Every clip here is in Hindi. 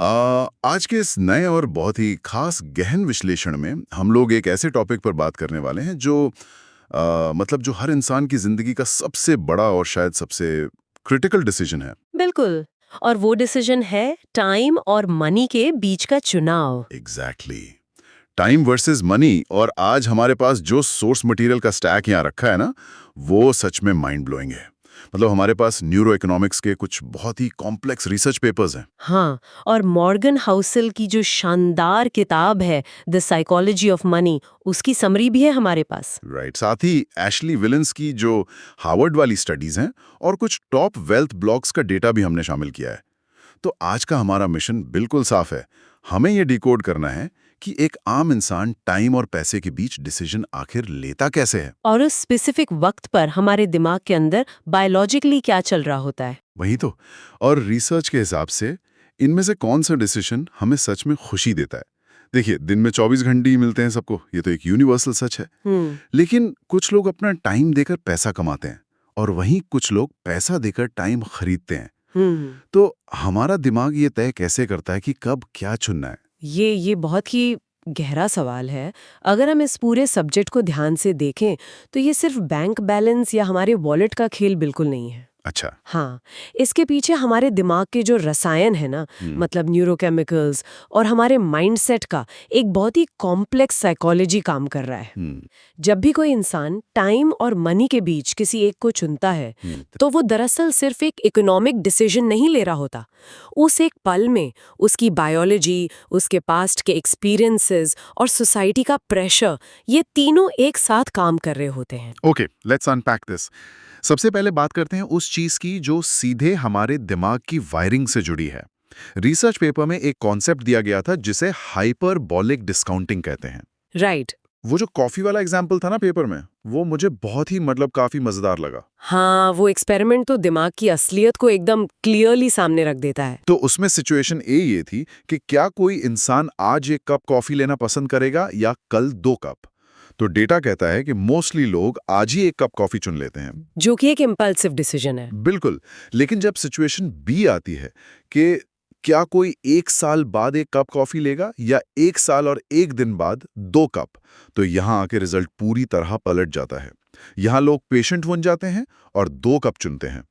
आज के इस नए और बहुत ही खास गहन विश्लेषण में हम लोग एक ऐसे टॉपिक पर बात करने वाले हैं जो मतलब जो हर इंसान की जिंदगी का सबसे बड़ा और शायद सबसे क्रिटिकल डिसीजन है। बिल्कुल। और वो डिसीजन है टाइम और मनी के बीच का चुनाव। एग्जैक्टली। Time versus money. और आज हमारे पास जो सोर्स मटेरियल का स्टैक यहाँ रखा है ना, वो सच में माइंड ब्लोइंग है। मतलब हमारे पास न्यूरो इकोनॉमिक्स के कुछ बहुत ही कॉम्प्लेक्स रिसर्च पेपर्स हैं। हाँ, और मॉर्गन हाउसेल की जो शानदार किताब है द साइकोलॉजी ऑफ मनी, उसकी समरी भी है हमारे पास। राइट। साथ ही एशली विलियंस की जो हार्वर्ड वाली स्टडीज हैं और कुछ टॉप वेल्थ ब्लॉग्स का डेटा भी हमने शामिल किया है। तो आज का हमारा मिशन बिल्कुल साफ है। हमें ये डिकोड करना है कि एक आम इंसान टाइम और पैसे के बीच डिसीजन आखिर लेता कैसे है। और उस स्पेसिफिक वक्त पर हमारे दिमाग के अंदर बायोलॉजिकली क्या चल रहा होता है। वही तो। और रिसर्च के हिसाब से इनमें से कौन सा डिसीजन हमें सच में खुशी देता है। देखिए, दिन में 24 घंटे ही मिलते हैं सबको, ये तो एक यूनिवर्सल सच है। लेकिन कुछ लोग अपना टाइम देकर पैसा कमाते हैं और वहीं कुछ लोग पैसा देकर टाइम खरीदते हैं। हम्म। तो हमारा दिमाग ये तय कैसे करता है कि कब क्या चुनना है। ये बहुत ही गहरा सवाल है। अगर हम इस पूरे सब्जेक्ट को ध्यान से देखें तो ये सिर्फ बैंक बैलेंस या हमारे वॉलेट का खेल बिल्कुल नहीं है। अच्छा। हाँ, इसके पीछे हमारे दिमाग के जो रसायन है ना, मतलब न्यूरोकेमिकल्स और हमारे माइंडसेट का एक बहुत ही कॉम्प्लेक्स साइकोलॉजी काम कर रहा है। जब भी कोई इंसान टाइम और मनी के बीच किसी एक को चुनता है, तो वो दरअसल सिर्फ एक इकोनॉमिक डिसीजन नहीं ले रहा होता। उस एक पल में उसकी बायोलॉजी, उसके पास्ट के एक्सपीरियंसेस और सोसाइटी का प्रेशर, ये तीनों एक साथ काम कर रहे होते हैं। Okay, let's unpack this. सबसे पहले बात करते हैं उस चीज की जो सीधे हमारे दिमाग की वायरिंग से जुड़ी है। रिसर्च पेपर में एक कॉन्सेप्ट दिया गया था जिसे हाइपरबॉलिक डिस्काउंटिंग कहते हैं। राइट। वो जो कॉफी वाला एग्जाम्पल था ना पेपर में, वो मुझे बहुत ही काफी मजेदार लगा। हाँ, वो एक्सपेरिमेंट तो दिमाग की असलियत को एकदम क्लियरली सामने रख देता है। तो उसमें सिचुएशन ये थी कि क्या कोई इंसान आज एक कप कॉफी लेना पसंद करेगा या कल 2 कप। तो डेटा कहता है कि मोस्टली लोग आज ही एक कप कॉफी चुन लेते हैं। जो कि एक इम्पल्सिव डिसीजन है। बिल्कुल। लेकिन जब सिचुएशन बी आती है कि क्या कोई 1 साल बाद एक कप कॉफी लेगा या 1 साल और 1 दिन बाद 2 कप, तो यहाँ आके रिजल्ट पूरी तरह पलट जाता है। यहाँ लोग पेशेंट बन जाते हैं और 2 कप चुनते हैं।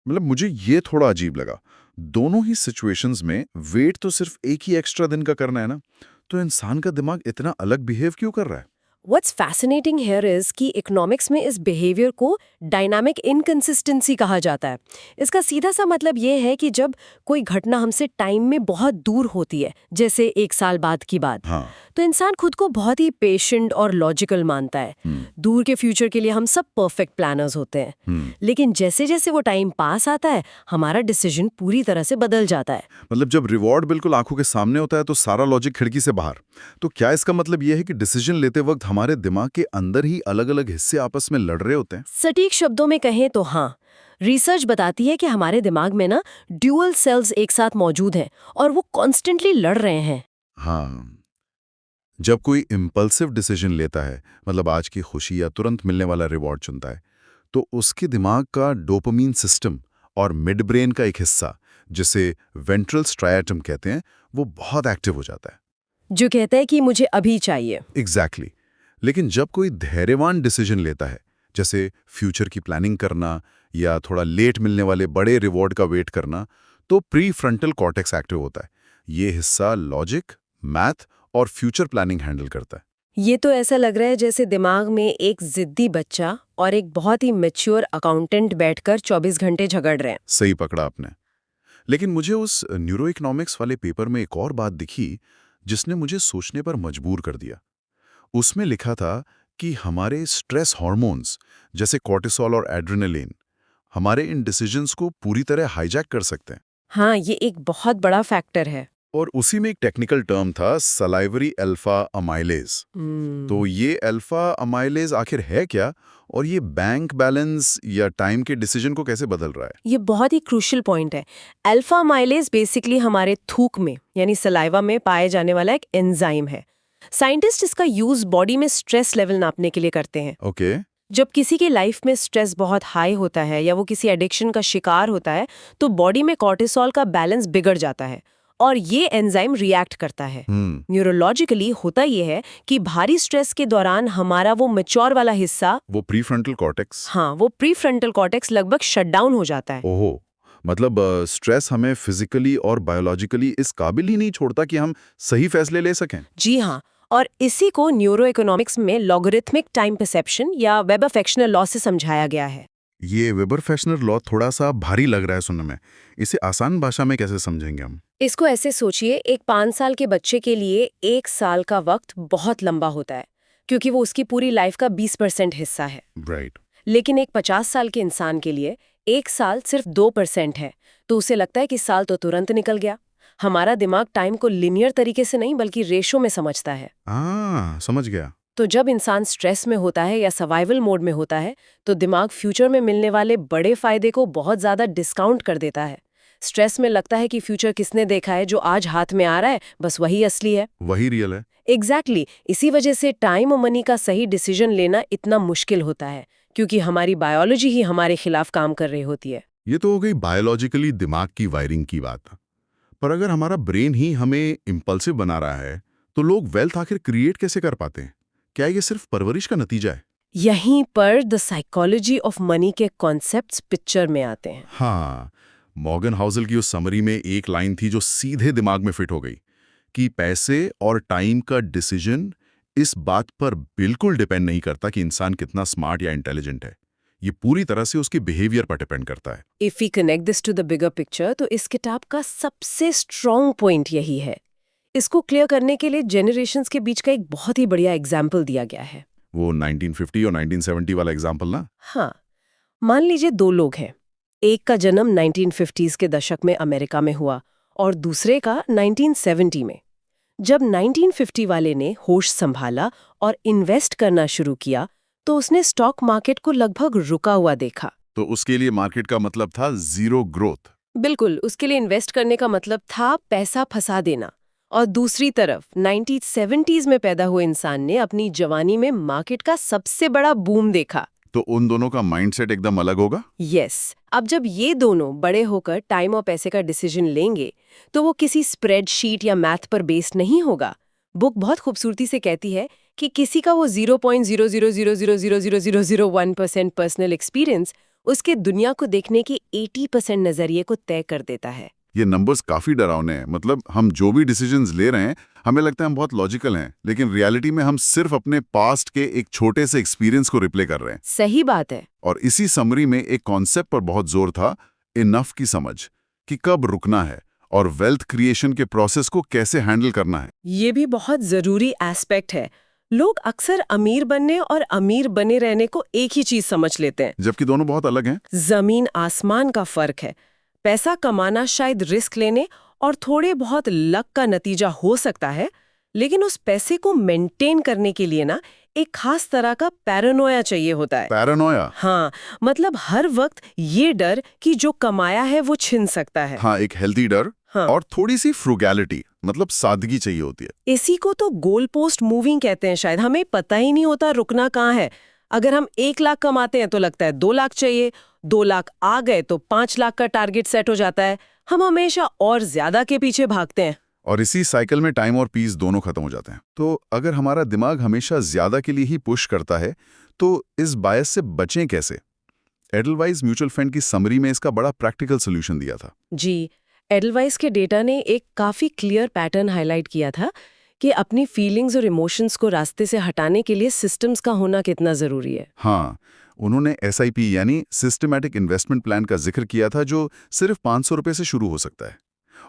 मतलब मुझे ये थोड़ा अजीब लगा। दोनों ही सिचुएशंस में वेट तो सिर्फ एक ही एक्स्ट्रा दिन का करना है ना, तो इंसान का दिमाग इतना अलग बिहेव क्यों कर रहा है। व्हाट्स फैसिनेटिंग हियर इज कि इकोनॉमिक्स में इस बिहेवियर को डायनामिक इनकंसिस्टेंसी कहा जाता है। इसका सीधा सा मतलब ये है कि जब कोई घटना हमसे टाइम में बहुत दूर होती है, जैसे 1 साल बाद की बात, हाँ। तो इंसान खुद को बहुत ही पेशेंट और लॉजिकल मानता है। दूर के फ्यूचर के लिए हम सब परफेक्ट प्लानर्स होते हैं। लेकिन जैसे जैसे वो टाइम पास आता है, हमारा डिसीजन पूरी तरह से बदल जाता है। मतलब जब रिवॉर्ड बिल्कुल आंखों के सामने होता है तो सारा लॉजिक खिड़की से बाहर। तो क्या इसका मतलब यह है कि डिसीजन लेते वक्त हमारे दिमाग के अंदर ही अलग-अलग हिस्से आपस में लड़ रहे होते हैं? सटीक शब्दों में कहें तो हाँ। रिसर्च बताती है कि हमारे दिमाग में ना ड्यूअल सेल्स एक साथ मौजूद हैं और वो कॉन्स्टेंटली लड़ रहे हैं। हाँ। जब कोई इम्पल्सिव डिसीजन लेता है, मतलब आज की खुशी या तुरंत मिलने वाला रिवॉर्ड चुनता है, तो उसके दिमाग का डोपामीन सिस्टम और मिड ब्रेन का एक हिस्सा, जिसे वेंट्रल स्ट्राइएटम कहते हैं, वो बहुत एक्टिव हो जाता है। जो कहता है कि मुझे अभी चाहिए। एग्जैक्टली। लेकिन जब कोई धैर्यवान डिसीजन लेता है, जैसे फ्यूचर की प्लानिंग करना या थोड़ा लेट मिलने वाले बड़े रिवॉर्ड का वेट करना, तो प्री फ्रंटल कॉर्टेक्स एक्टिव होता है। ये हिस्सा लॉजिक, मैथ और फ्यूचर प्लानिंग हैंडल करता है। ये तो ऐसा लग रहा है जैसे दिमाग में एक जिद्दी बच्चा और एक बहुत ही मैच्योर अकाउंटेंट बैठकर 24 घंटे झगड़ रहे हैं। सही पकड़ा आपने। लेकिन मुझे उस न्यूरो इकोनॉमिक्स वाले पेपर में एक और बात दिखी जिसने मुझे सोचने पर मजबूर कर दिया। उसमें लिखा था कि हमारे स्ट्रेस हार्मोन्स जैसे कॉर्टिसोल और एड्रेनलिन हमारे इन डिसीजंस को पूरी तरह हाईजैक कर सकते हैं। हाँ, ये एक बहुत बड़ा फैक्टर है। और उसी में एक टेक्निकल टर्म था सलाइवरी अल्फा अमाइलेज। तो ये अल्फा अमाइलेज आखिर है क्या, और ये बैंक बैलेंस या टाइम के डिसीजन को कैसे बदल रहा है? ये बहुत ही क्रूशियल पॉइंट है। अल्फा माइलेज बेसिकली हमारे थूक में यानी सलाइवा में पाए जाने वाला एक एंजाइम है। साइंटिस्ट इसका यूज बॉडी में स्ट्रेस लेवल नापने के लिए करते हैं। ओके। जब किसी की लाइफ में स्ट्रेस बहुत हाई होता है या वो किसी एडिक्शन का शिकार होता है, तो बॉडी में कॉर्टिसोल का बैलेंस बिगड़ जाता है और ये एंजाइम रिएक्ट करता है। न्यूरोलॉजिकली होता ये है कि भारी स्ट्रेस के दौरान हमारा वो मैच्योर वाला हिस्सा, वो प्रीफ्रंटल कॉर्टेक्स, हाँ, वो प्रीफ्रंटल कॉर्टेक्स लगभग शटडाउन हो जाता है। ओहो, मतलब स्ट्रेस हमें फिजिकली और बायोलॉजिकली इस काबिल ही नहीं छोड़ता कि हम सही फैसले ले सकें। जी हाँ, और इसी को न्यूरो इकोनॉमिक्स में लॉगरिथमिक टाइम परसेप्शन या वेबर-फेक्शनर लॉ से समझाया गया है। ये वेबर-फेक्शनर लॉ थोड़ा सा भारी लग रहा है सुनने में। इसे आसान भाषा में कैसे समझेंगे हम? इसको ऐसे सोचिए, एक 5 साल के बच्चे के लिए 1 साल का वक्त बहुत लंबा होता है, क्योंकि वो उसकी पूरी लाइफ का 20% हिस्सा है। राइट। लेकिन एक 50 साल के इंसान के लिए 1 साल सिर्फ 2% है, तो उसे लगता है कि साल तो तुरंत निकल गया। हमारा दिमाग टाइम को लिनियर तरीके से नहीं बल्कि रेशो में समझता है। समझ गया। तो जब इंसान स्ट्रेस में होता है या सर्वाइवल मोड में होता है, तो दिमाग फ्यूचर में मिलने वाले बड़े फायदे को बहुत ज़्यादा डिस्काउंट कर देता है। स्ट्रेस में लगता है कि फ्यूचर किसने देखा है, जो आज हाथ में आ रहा है बस वही असली है, वही रियल है। एग्जैक्टली। इसी वजह से टाइम और मनी का सही डिसीजन लेना इतना मुश्किल होता है, क्योंकि हमारी बायोलॉजी ही हमारे खिलाफ काम कर रही होती है। ये तो हो गई बायोलॉजिकली दिमाग की वायरिंग की बात। पर अगर हमारा ब्रेन ही हमें इम्पल्सिव बना रहा है, तो लोग वेल्थ आखिर क्रिएट कैसे कर पाते हैं? क्या ये सिर्फ परवरिश का नतीजा है? यहीं पर द साइकोलॉजी ऑफ मनी के कॉन्सेप्ट्स पिक्चर में आते हैं। हाँ, मॉर्गन हाउसल की उस समरी में एक लाइन थी जो सीधे दिमाग में फिट हो गई कि पैसे और टाइम का डिसीजन इस बात पर बिल्कुल डिपेंड नहीं करता कि इंसान कितना स्मार्ट या इंटेलिजेंट है। ये पूरी तरह से उसके बिहेवियर पर डिपेंड करता है। If we connect this to the bigger picture, तो इस किताब का सबसे स्ट्रॉन्ग पॉइंट यही है। इसको क्लियर करने के लिए जेनरेशंस के बीच का एक बहुत ही बढ़िया एग्जाम्पल दिया गया है। वो 1950 और 1970 वाला एग्जाम्पल ना? हाँ, मान लीजिए 2 लोग हैं। एक का जन्म 1950s के दशक में अमेरिका में हुआ और दूसरे का 1970 में। जब 1950 वाले ने होश संभाला और इन्वेस्ट करना शुरू किया, तो उसने स्टॉक मार्केट को लगभग रुका हुआ देखा। तो उसके लिए मार्केट का मतलब था जीरो ग्रोथ। बिल्कुल, उसके लिए इन्वेस्ट करने का मतलब था पैसा फंसा देना। और दूसरी तरफ 1970s में पैदा हुए इंसान ने अपनी जवानी में मार्केट का सबसे बड़ा बूम देखा। तो उन दोनों का माइंडसेट एकदम अलग होगा। यस। अब जब ये दोनों बड़े होकर टाइम और पैसे का डिसीजन लेंगे, तो वो किसी स्प्रेडशीट या मैथ पर बेस्ड नहीं होगा। बुक बहुत खूबसूरती से कहती है कि किसी का वो 0.000000001% पर्सनल एक्सपीरियंस उसके दुनिया को देखने के 80% नजरिए को तय कर देता है। ये नंबर्स काफी डरावने हैं। मतलब हम जो भी डिसीजंस ले रहे हैं, हमें लगता है हम बहुत लॉजिकल हैं, लेकिन रियलिटी में हम सिर्फ अपने पास्ट के एक छोटे से एक्सपीरियंस को रिप्ले कर रहे हैं। सही बात है। और इसी समरी में एक कॉन्सेप्ट पर बहुत जोर था, इनफ की समझ, कि कब रुकना है और वेल्थ क्रिएशन के प्रोसेस को कैसे हैंडल करना है। ये भी बहुत जरूरी एस्पेक्ट है। लोग अक्सर अमीर बनने और अमीर बने रहने को एक ही चीज समझ लेते हैं, जबकि दोनों बहुत अलग हैं। जमीन आसमान का फर्क है। पैसा कमाना शायद रिस्क लेने और थोड़े बहुत लक का नतीजा हो सकता है, लेकिन उस पैसे को मेंटेन करने के लिए ना एक खास तरह का पैरानोया चाहिए होता है। पैरानोया? हाँ, मतलब हर वक्त ये डर कि जो कमाया है वो छिन सकता है। हाँ, एक हेल्दी डर। हाँ। और थोड़ी सी फ्रुगैलिटी, मतलब सादगी चाहिए होती है। इसी को तो गोल पोस्ट मूविंग कहते हैं। शायद हमें पता ही नहीं होता रुकना कहाँ है। अगर हम 1 लाख कमाते हैं तो लगता है 2 लाख चाहिए, 2 लाख आ गए तो 5 लाख का टारगेट सेट हो जाता है। हम हमेशा और ज्यादा के पीछे भागते हैं, और इसी साइकिल में टाइम और पीस दोनों खत्म हो जाते हैं। तो अगर हमारा दिमाग हमेशा ज्यादा के लिए ही पुश करता है, तो इस बायस से बचें कैसे? एडलवाइज म्यूचुअल फंड की समरी में इसका बड़ा प्रैक्टिकल सोल्यूशन दिया था। जी, एडलवाइस के डेटा ने एक काफी क्लियर पैटर्न हाईलाइट किया था कि अपनी फीलिंग्स और इमोशंस को रास्ते से हटाने के लिए सिस्टम्स का होना कितना जरूरी है। हाँ, उन्होंने SIP यानी सिस्टमैटिक इन्वेस्टमेंट प्लान का जिक्र किया था, जो सिर्फ 500 रुपए से शुरू हो सकता है,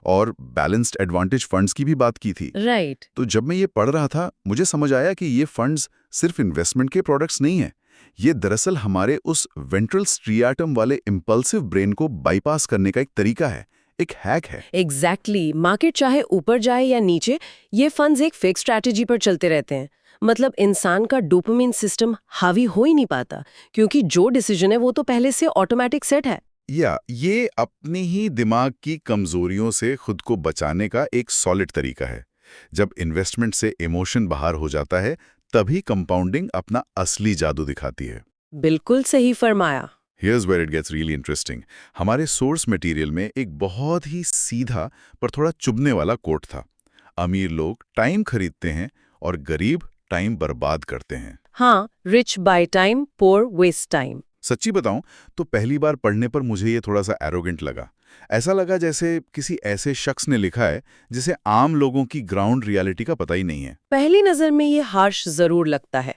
और बैलेंस्ड एडवांटेज फंड्स की भी बात की थी। राइट। तो जब मैं ये पढ़ रहा था, मुझे समझ आया कि ये फंड्स सिर्फ इन्वेस्टमेंट के प्रोडक्ट्स नहीं हैं। ये दरअसल हमारे उस वेंट्रल स्ट्रियाटम वाले इम्पल्सिव ब्रेन को बाईपास करने का एक तरीका है, एक हैक है। एग्जैक्टली। मार्केट चाहे ऊपर जाए या नीचे, ये फंड्स एक फिक्स स्ट्रैटेजी पर चलते रहते हैं। मतलब इंसान का डोपामिन सिस्टम हावी हो ही नहीं पाता, क्योंकि जो डिसीजन है वो तो पहले से ऑटोमेटिक सेट है। या ये अपनी ही दिमाग की कमजोरियों से खुद को बचाने का एक सॉलिड तरीका है। जब इन्वेस्टमेंट से इमोशन बाहर हो जाता है, तभी कंपाउंडिंग अपना असली जादू दिखाती है। बिल्कुल सही फरमाया। Here's where it gets really interesting. हमारे सोर्स मटेरियल में एक बहुत ही सीधा पर थोड़ा चुभने वाला कोट था। अमीर लोग टाइम खरीदते हैं और गरीब टाइम बर्बाद करते हैं। हाँ, rich buy time, poor waste time. सच्ची बताऊं तो पहली बार पढ़ने पर मुझे ये थोड़ा सा एरोगेंट लगा। ऐसा लगा जैसे किसी ऐसे शख्स ने लिखा है जिसे आम लोगों की ग्राउंड रियलिटी का पता ही नहीं है। पहली नजर में ये हार्श जरूर लगता है,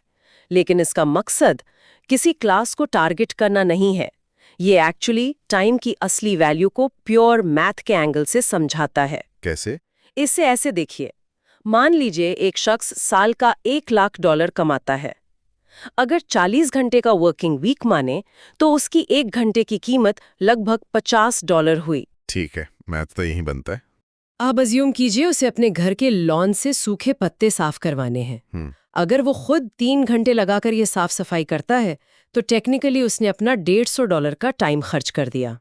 लेकिन इसका मकसद किसी क्लास को टारगेट करना नहीं है। ये एक्चुअली टाइम की असली वैल्यू को प्योर मैथ के एंगल से समझाता है। कैसे? इससे ऐसे देखिए, मान लीजिए एक शख्स साल का $1,00,000 कमाता है। अगर 40 घंटे का वर्किंग वीक माने तो उसकी 1 घंटे की कीमत लगभग $50 हुई। ठीक है, मैथ तो यही बनता है। अब अज्यूम कीजिए उसे अपने घर के लॉन से सूखे पत्ते साफ करवाने हैं। अगर वो खुद 3 घंटे लगाकर ये साफ सफाई करता है तो टेक्निकली उसने अपना $150 का टाइम खर्च कर दिया।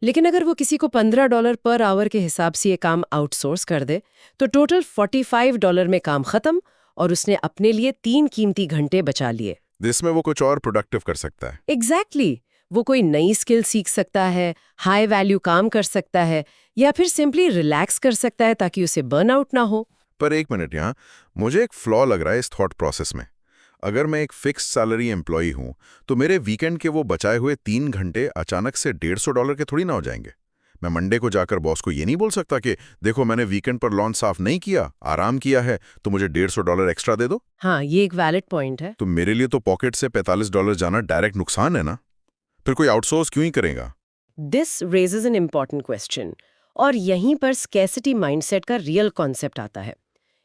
लेकिन अगर वो किसी को $15 पर आवर के हिसाब से ये काम आउटसोर्स कर दे तो टोटल $45 में काम खत्म और उसने अपने लिए 3 कीमती घंटे बचा लिए। जिसमें वो कुछ और प्रोडक्टिव कर सकता है। एग्जैक्टली वो कोई नई स्किल सीख सकता है, हाई वैल्यू काम कर सकता है या फिर सिंपली रिलैक्स कर सकता है ताकि उसे बर्नआउट ना हो। पर एक मिनट, यहाँ मुझे एक फ्लॉ लग रहा है इस थॉट प्रोसेस में। अगर मैं एक फिक्स सैलरी एम्प्लॉई हूँ तो मेरे वीकेंड के वो बचाए हुए 3 घंटे अचानक से $150 के थोड़ी ना हो जाएंगे। मैं मंडे को जाकर बॉस को ये नहीं बोल सकता कि देखो मैंने वीकेंड पर लॉन साफ नहीं किया, आराम किया है, तो मुझे $150 एक्स्ट्रा दे दो। हाँ, ये एक वैलिड पॉइंट है। तो मेरे लिए तो पॉकेट से $45 जाना डायरेक्ट नुकसान है ना। फिर कोई आउटसोर्स क्यों ही करेगा? This raises an important question और यहीं पर स्कैसिटी माइंडसेट का रियल कॉन्सेप्ट आता है।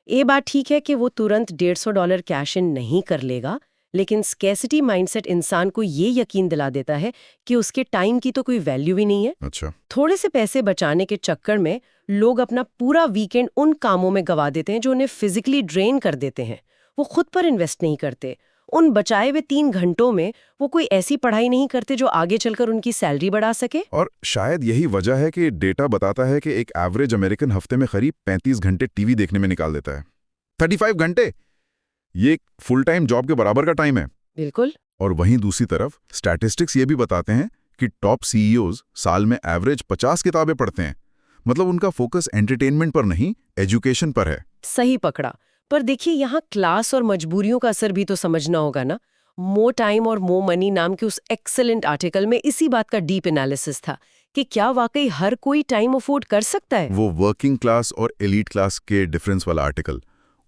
ये बात ठीक है कि वो तुरंत $150 कैश इन नहीं कर लेगा, लेकिन स्कैसिटी माइंडसेट इंसान को ये यकीन दिला देता है कि उसके टाइम की तो कोई वैल्यू ही नहीं है। अच्छा। थोड़े से पैसे बचाने के चक्कर में लोग अपना पूरा वीकेंड उन कामों में गवा देते हैं जो उन्हें फिजिकली ड्रेन कर देते हैं। वो खुद पर इन्वेस्ट नहीं करते। उन बचाए हुए 3 घंटों में वो कोई ऐसी पढ़ाई नहीं करते जो आगे चलकर उनकी सैलरी बढ़ा सके। और शायद यही वजह है कि डेटा बताता है कि एक एवरेज अमेरिकन हफ्ते में करीब 35 घंटे टीवी देखने में निकाल देता है। 35 घंटे! ये फुल टाइम जॉब के बराबर का टाइम है। बिल्कुल। और वहीं दूसरी तरफ स्टैटिस्टिक्स ये भी बताते हैं कि टॉप सीईओज साल में एवरेज 50 किताबें पढ़ते हैं। मतलब उनका फोकस एंटरटेनमेंट पर नहीं, एजुकेशन पर है। सही पकड़ा। पर देखिए, यहाँ क्लास और मजबूरियों का असर भी तो समझना होगा ना। मोर टाइम और मोर मनी नाम के उस एक्सेलेंट आर्टिकल में इसी बात का डीप एनालिसिस था कि क्या वाकई हर कोई टाइम अफोर्ड कर सकता है। वो वर्किंग क्लास और एलीट क्लास के डिफरेंस वाला आर्टिकल,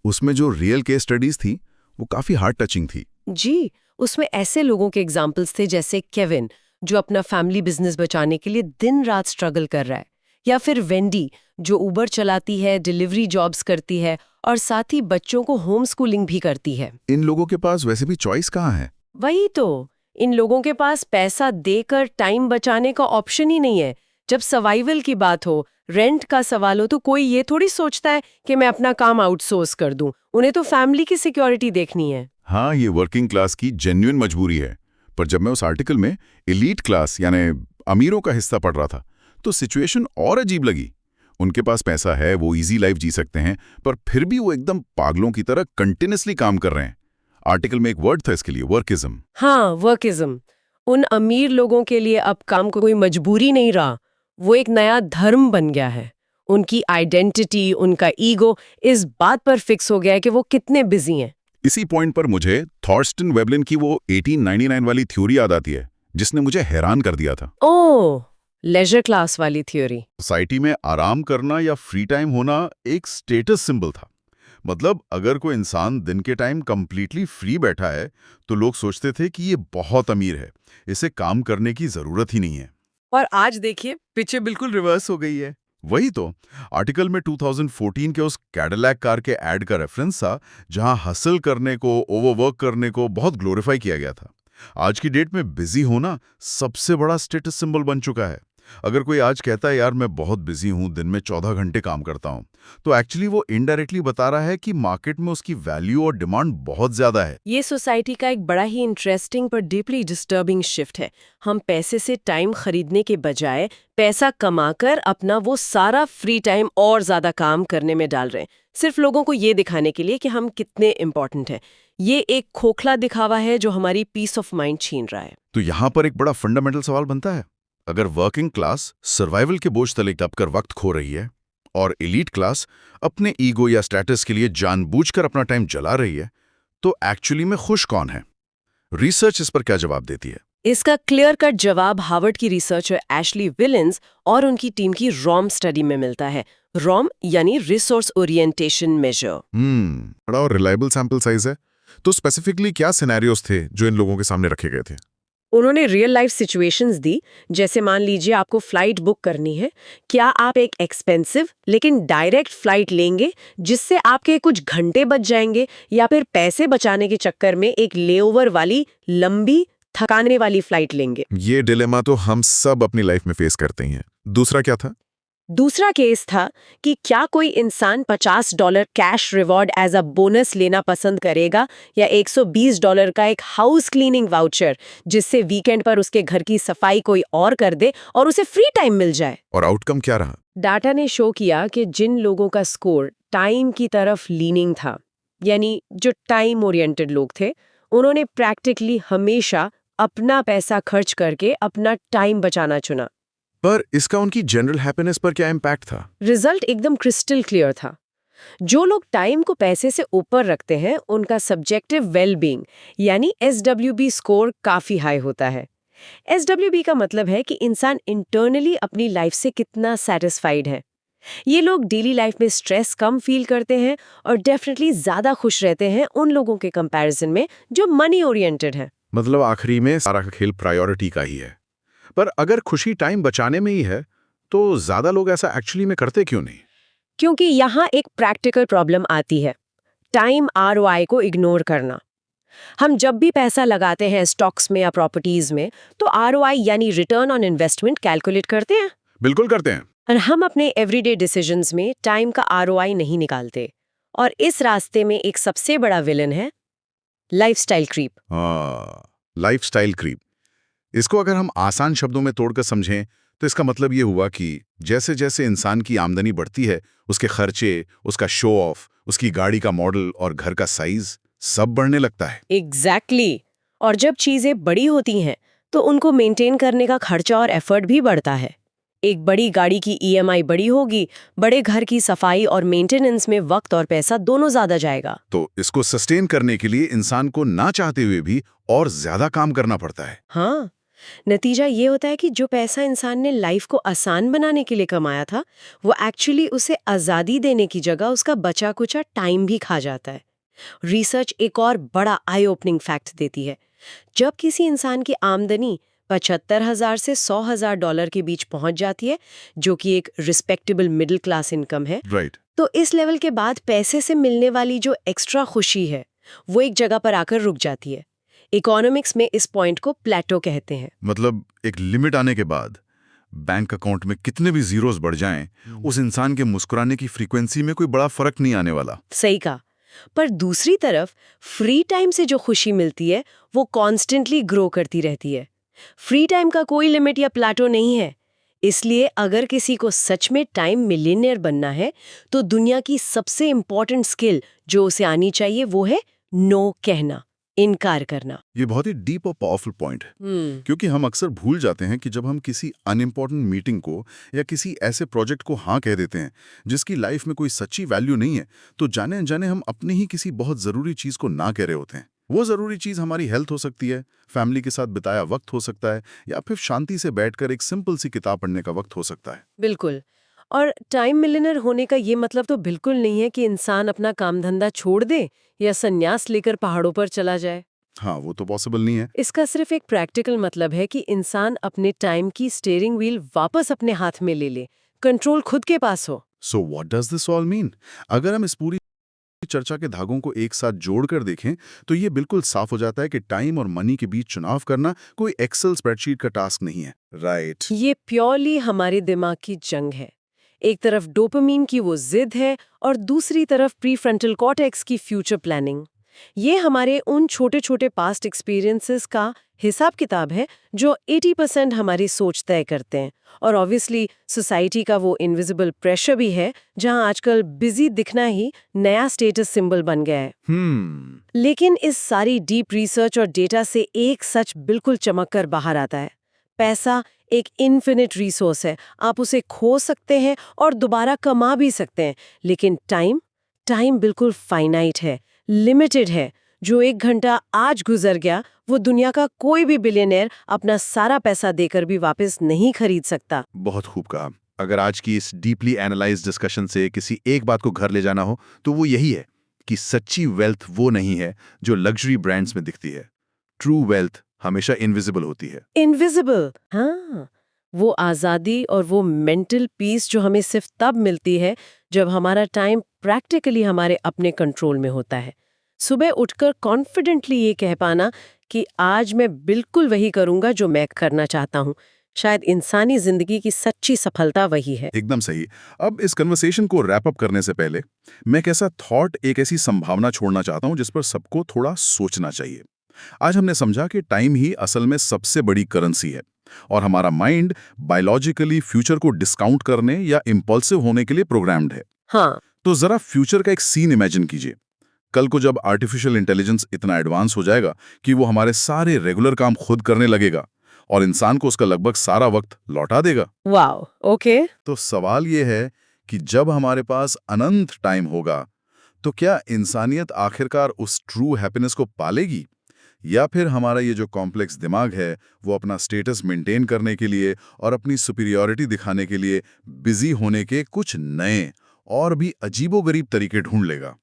उसमें जो रियल केस स्टडीज थी वो काफी हार्ट टचिंग थी। जी, उसमें ऐसे लोगों के एग्जाम्पल्स थे जैसे केविन, जो अपना फैमिली बिजनेस बचाने के लिए दिन रात स्ट्रगल कर रहा है, या फिर वेंडी, जो उबर चलाती है, डिलीवरी जॉब्स करती है और साथ ही बच्चों को होम स्कूलिंग भी करती है। इन लोगों के पास वैसे भी चॉइस कहाँ है? वही तो, इन लोगों के पास पैसा देकर टाइम बचाने का ऑप्शन ही नहीं है। जब सर्वाइवल की बात हो, रेंट का सवाल हो, तो कोई ये थोड़ी सोचता है कि मैं अपना काम आउटसोर्स कर दूं। उन्हें तो फैमिली की सिक्योरिटी देखनी है। हाँ, ये वर्किंग क्लास की जेन्युइन मजबूरी है। पर जब मैं उस आर्टिकल में एलीट क्लास यानी अमीरों का हिस्सा पढ़ रहा था तो सिचुएशन और अजीब लगी। उनके पास पैसा है, वो इजी लाइफ जी सकते हैं, पर फिर भी वो एकदम पागलों की तरह कंटिन्यूअसली काम कर रहे हैं। आर्टिकल में एक वर्ड था इसके लिए, वर्किज्म। हाँ, वर्किज्म। उन अमीर लोगों के लिए अब काम को कोई मजबूरी नहीं रहा, वो एक नया धर्म बन गया है। उनकी आइडेंटिटी, उनका ईगो इस बात पर फिक्स हो गया है कि वो कितने बिजी हैं। इसी पॉइंट पर मुझे थॉर्स्टन वेबलिन की वो 1899 वाली थ्योरी याद आती है, जिसने मुझे हैरान कर दिया था। ओह, लेजर क्लास वाली थ्योरी। सोसाइटी में आराम करना या फ्री टाइम होना एक स्टेटस सिंबल था। मतलब अगर कोई इंसान दिन के टाइम कंप्लीटली फ्री बैठा है तो लोग सोचते थे कि ये बहुत अमीर है, इसे काम करने की जरूरत ही नहीं है। और आज देखिए, पिक्चर बिल्कुल रिवर्स हो गई है। वही तो, आर्टिकल में 2014 के उस कैडिलैक कार के ऐड का रेफरेंस था जहां हसल करने को, ओवरवर्क करने को बहुत ग्लोरीफाई किया गया था। आज की डेट में बिजी होना सबसे बड़ा स्टेटस सिंबल बन चुका है। अगर कोई आज कहता है यार मैं बहुत बिजी हूं, दिन में 14 घंटे काम करता हूं, तो एक्चुअली वो इनडायरेक्टली बता रहा है कि मार्केट में उसकी वैल्यू और डिमांड बहुत ज्यादा है। ये सोसाइटी का एक बड़ा ही इंटरेस्टिंग पर डीपली डिस्टर्बिंग शिफ्ट है। हम पैसे से टाइम खरीदने के बजाय पैसा कमाकर अपना वो सारा फ्री टाइम और ज्यादा काम करने में डाल रहे हैं, सिर्फ लोगों को ये दिखाने के लिए कि हम कितने इम्पोर्टेंट हैं। ये एक खोखला दिखावा है जो हमारी पीस ऑफ माइंड छीन रहा है। तो यहाँ पर एक बड़ा फंडामेंटल सवाल बनता है, अगर वर्किंग क्लास सर्वाइवल के बोझ तले दबकर वक्त खो रही है और एलीट क्लास अपने ईगो या स्टेटस के लिए जानबूझकर अपना टाइम जला रही है, तो एक्चुअली में खुश कौन है? रिसर्च इस पर क्या जवाब देती है? इसका क्लियर कट जवाब हार्वर्ड की रिसर्चर एशली विलिन्स और उनकी टीम की रॉम स्टडी में मिलता है। रॉम यानी रिसोर्स ओरिएंटेशन मेजर। बड़ा और रिलायबल सैंपल साइज है। तो स्पेसिफिकली क्या सिनेरियोज थे जो इन लोगों के सामने रखे गए थे? उन्होंने रियल लाइफ सिचुएशंस दी, जैसे मान लीजिए आपको फ्लाइट बुक करनी है। क्या आप एक एक्सपेंसिव लेकिन डायरेक्ट फ्लाइट लेंगे जिससे आपके कुछ घंटे बच जाएंगे, या फिर पैसे बचाने के चक्कर में एक लेओवर वाली लंबी थकाने वाली फ्लाइट लेंगे? ये डिलेमा तो हम सब अपनी लाइफ में फेस करते ही हैं। दूसरा क्या था? दूसरा केस था कि क्या कोई इंसान $50 cash reward as a bonus लेना पसंद करेगा, या $120 का एक हाउस क्लीनिंग वाउचर जिससे वीकेंड पर उसके घर की सफाई कोई और कर दे और उसे फ्री टाइम मिल जाए। और आउटकम क्या रहा? डाटा ने शो किया कि जिन लोगों का स्कोर टाइम की तरफ लीनिंग था, यानी जो टाइम ओरिएंटेड लोग थे, उन्होंने प्रैक्टिकली हमेशा अपना पैसा खर्च करके अपना टाइम बचाना चुना। पर इसका उनकी जनरल हैप्पीनेस पर क्या इम्पैक्ट था? रिजल्ट एकदम क्रिस्टल क्लियर था। जो लोग टाइम को पैसे से ऊपर रखते हैं, उनका सब्जेक्टिव वेल-बीइंग यानी SWB स्कोर काफी हाई होता है। SWB का मतलब है कि इंसान इंटरनली अपनी लाइफ से कितना सेटिस्फाइड है। ये लोग डेली लाइफ में स्ट्रेस कम फील करते हैं और डेफिनेटली ज्यादा खुश रहते हैं उन लोगों के कंपैरिजन में जो मनी ओरिएंटेड हैं। मतलब आखिरी में सारा का खेल प्रायोरिटी का ही है। पर अगर खुशी टाइम बचाने में ही है, तो ज्यादा लोग ऐसा एक्चुअली में करते क्यों नहीं? क्योंकि यहाँ एक प्रैक्टिकल प्रॉब्लम आती है, टाइम ROI को इग्नोर करना। हम जब भी पैसा लगाते हैं स्टॉक्स में या प्रॉपर्टीज में, तो ROI यानी रिटर्न ऑन इन्वेस्टमेंट कैलकुलेट करते हैं, बिल्कुल करते हैं। और हम अपने एवरीडे डिसीजंस में टाइम का ROI नहीं निकालते। और इस रास्ते में एक सबसे बड़ा विलन है लाइफस्टाइल क्रीप। Lifestyle creep. इसको अगर हम आसान शब्दों में तोड़कर समझें, तो इसका मतलब ये हुआ कि जैसे जैसे इंसान की आमदनी बढ़ती है, उसके खर्चे, उसका शो ऑफ, उसकी गाड़ी का मॉडल और घर का साइज सब बढ़ने लगता है। एग्जैक्टली। और जब चीजें बड़ी होती हैं, तो उनको मेंटेन करने का खर्चा और एफर्ट भी बढ़ता है। एक बड़ी गाड़ी की EMI बड़ी होगी, बड़े घर की सफाई और मेंटेनेंस में वक्त और पैसा दोनों ज्यादा जाएगा। तो इसको सस्टेन करने के लिए इंसान को ना चाहते हुए भी और ज्यादा काम करना पड़ता है। हाँ, नतीजा ये होता है कि जो पैसा इंसान ने लाइफ को आसान बनाने के लिए कमाया था, वो एक्चुअली उसे आज़ादी देने की जगह उसका बचा कुचा टाइम भी खा जाता है। रिसर्च एक और बड़ा आई ओपनिंग फैक्ट देती है। जब किसी इंसान की आमदनी 75,000 से $100,000 के बीच पहुंच जाती है, जो कि एक रिस्पेक्टेबल मिडिल क्लास इनकम है, राइट। तो इस लेवल के बाद पैसे से मिलने वाली जो एक्स्ट्रा खुशी है, वो एक जगह पर आकर रुक जाती है। इकोनॉमिक्स में इस पॉइंट को प्लेटो कहते हैं। मतलब एक लिमिट आने के बाद बैंक अकाउंट में कितने भी जीरोस बढ़ जाएं, उस इंसान के मुस्कुराने की फ्रीक्वेंसी में कोई बड़ा फर्क नहीं आने वाला। सही कहा। पर दूसरी तरफ फ्री टाइम से जो खुशी मिलती है, वो कॉन्स्टेंटली ग्रो करती रहती है। फ्री टाइम का कोई लिमिट या प्लेटो नहीं है। इसलिए अगर किसी को सच में टाइम मिलियनेयर बनना है, तो दुनिया की सबसे इंपॉर्टेंट स्किल जो उसे आनी चाहिए वो है नो कहना, इनकार करना। ये बहुत ही डीप और पावरफुल पॉइंट है, क्योंकि हम अक्सर भूल जाते हैं कि जब हम किसी अनइम्पॉर्टेंट मीटिंग को या किसी ऐसे प्रोजेक्ट को हाँ कह देते हैं जिसकी लाइफ में कोई सच्ची वैल्यू नहीं है, तो जाने अनजाने हम अपने ही किसी बहुत जरूरी चीज को ना कह रहे होते हैं। वो जरूरी चीज हमारी हेल्थ हो सकती है, फैमिली के साथ बिताया वक्त हो सकता है, या फिर शांति से बैठकर एक सिंपल सी किताब पढ़ने का वक्त हो सकता है। बिल्कुल। और टाइम मिलियनेयर होने का ये मतलब तो बिल्कुल नहीं है कि इंसान अपना काम धंधा छोड़ दे या संन्यास लेकर पहाड़ों पर चला जाए। हाँ, वो तो पॉसिबल नहीं है। इसका सिर्फ एक प्रैक्टिकल मतलब है कि इंसान अपने टाइम की स्टीयरिंग व्हील वापस अपने हाथ में ले ले, कंट्रोल खुद के पास हो। So what does this all mean? अगर हम इस पूरी चर्चा के धागों को एक साथ जोड़कर देखें तो ये बिल्कुल साफ हो जाता है कि टाइम और मनी के बीच चुनाव करना कोई एक्सेल स्प्रेडशीट का टास्क नहीं है। राइट। ये प्योरली हमारे दिमाग की जंग है। एक तरफ डोपामीन की वो जिद है और दूसरी तरफ प्रीफ्रंटल कॉर्टेक्स की फ्यूचर प्लानिंग। ये हमारे उन छोटे छोटे पास्ट एक्सपीरियंसेस का हिसाब किताब है जो 80% हमारी सोच तय करते हैं। और ऑब्वियसली सोसाइटी का वो इनविजिबल प्रेशर भी है, जहां आजकल बिजी दिखना ही नया स्टेटस सिंबल बन गया है। लेकिन इस सारी डीप रिसर्च और डेटा से एक सच बिल्कुल चमक कर बाहर आता है। पैसा एक इन्फिनिट रिसोर्स है, आप उसे खो सकते हैं और दोबारा कमा भी सकते हैं, लेकिन टाइम बिल्कुल फाइनाइट है, लिमिटेड है। जो 1 घंटा आज गुजर गया, वो दुनिया का कोई भी बिलियनर अपना सारा पैसा देकर भी वापस नहीं खरीद सकता। बहुत खूब कहा। अगर आज की इस डीपली एनालाइज डिस्कशन से किसी एक बात को घर ले जाना हो तो वो यही है कि सच्ची वेल्थ वो नहीं है जो लग्जरी ब्रांड्स में दिखती है। ट्रू वेल्थ हमेशा इनविजिबल होती है। इनविजिबल, हाँ, वो आज़ादी और वो मेंटल पीस जो हमें सिर्फ तब मिलती है जब हमारा टाइम प्रैक्टिकली हमारे अपने कंट्रोल में होता है। सुबह उठकर कॉन्फिडेंटली ये कह पाना कि आज मैं बिल्कुल वही करूंगा जो मैं करना चाहता हूँ, शायद इंसानी जिंदगी की सच्ची सफलता वही है। एकदम सही। अब इस कन्वर्सेशन को रैप अप करने से पहले मैं एक ऐसा थॉट, एक ऐसी संभावना छोड़ना चाहता हूं जिस पर सबको थोड़ा सोचना चाहिए। आज हमने समझा कि टाइम ही असल में सबसे बड़ी करेंसी है और हमारा माइंड बायोलॉजिकली फ्यूचर को डिस्काउंट करने या इम्पल्सिव होने के लिए प्रोग्राम्ड है। हाँ, तो जरा फ्यूचर का एक सीन इमेजिन कीजिए। कल को जब आर्टिफिशियल इंटेलिजेंस इतना एडवांस हो जाएगा कि वो हमारे सारे रेगुलर काम खुद करने लगेगा और इंसान को उसका लगभग सारा वक्त लौटा देगा। Wow, okay. तो सवाल ये है कि जब हमारे पास अनंत टाइम होगा तो क्या इंसानियत आखिरकार उस ट्रू हैप्पीनेस को पालेगी, या फिर हमारा ये जो कॉम्प्लेक्स दिमाग है वो अपना स्टेटस मेंटेन करने के लिए और अपनी सुपीरियॉरिटी दिखाने के लिए बिजी होने के कुछ नए और भी अजीबोगरीब तरीके ढूंढ लेगा।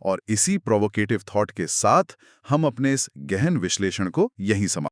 और इसी प्रोवोकेटिव थॉट के साथ हम अपने इस गहन विश्लेषण को यहीं समाप्त